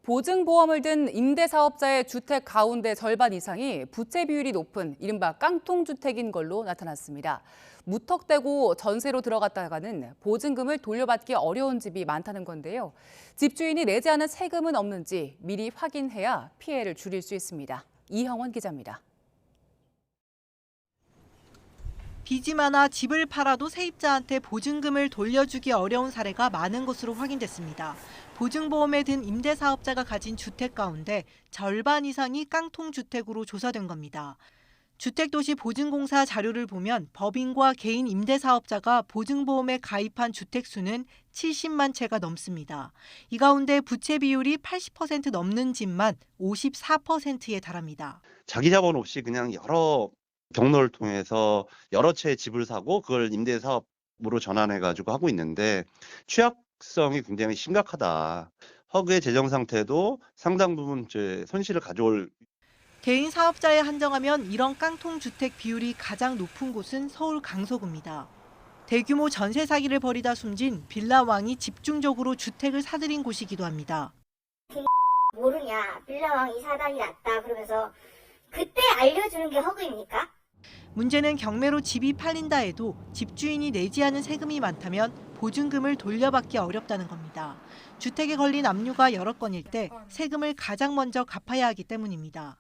보증보험을 든 임대사업자의 주택 가운데 절반 이상이 부채 비율이 높은 이른바 깡통주택인 걸로 나타났습니다. 무턱대고 전세로 들어갔다가는 보증금을 돌려받기 어려운 집이 많다는 건데요. 집주인이 내지 않은 세금은 없는지 미리 확인해야 피해를 줄일 수 있습니다. 이형원 기자입니다. 빚이 많아 집을 팔아도 세입자한테 보증금을 돌려주기 어려운 사례가 많은 것으로 확인됐습니다. 보증보험에 든 임대사업자가 가진 주택 가운데 절반 이상이 깡통주택으로 조사된 겁니다. 주택도시보증공사 자료를 보면 법인과 개인 임대사업자가 보증보험에 가입한 주택 수는 70만 채가 넘습니다. 이 가운데 부채 비율이 80% 넘는 집만 54%에 달합니다. 자기 자본 없이 그냥 여러 경로를 통해서 여러 채의 집을 사고 그걸 임대사업으로 전환해가지고 하고 있는데 취약성이 굉장히 심각하다. 허그의 재정 상태도 상당 부분 손실을 가져올. 개인 사업자에 한정하면 이런 깡통주택 비율이 가장 높은 곳은 서울 강서구입니다. 대규모 전세 사기를 벌이다 숨진 빌라왕이 집중적으로 주택을 사들인 곳이기도 합니다. 모르냐, 빌라왕 이사단이 났다 그러면서 그때 알려주는 게 허구입니까? 문제는 경매로 집이 팔린다 해도 집주인이 내지 않은 세금이 많다면 보증금을 돌려받기 어렵다는 겁니다. 주택에 걸린 압류가 여러 건일 때 세금을 가장 먼저 갚아야 하기 때문입니다.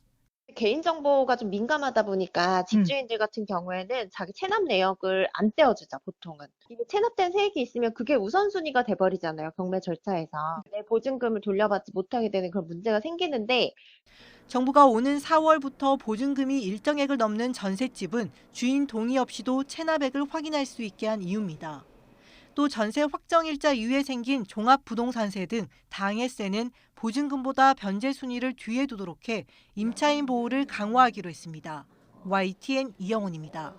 개인정보가 좀 민감하다 보니까 집주인들 같은 경우에는 자기 체납 내역을 안 떼어주죠, 보통은. 이게 체납된 세액이 있으면 그게 우선순위가 돼버리잖아요, 경매 절차에서. 내 보증금을 돌려받지 못하게 되는 그런 문제가 생기는데 정부가 오는 4월부터 보증금이 일정액을 넘는 전셋집은 주인 동의 없이도 체납액을 확인할 수 있게 한 이유입니다. 또 전세 확정일자 이후에 생긴 종합부동산세 등 당해세는 보증금보다 변제 순위를 뒤에 두도록 해 임차인 보호를 강화하기로 했습니다. YTN 이영훈입니다.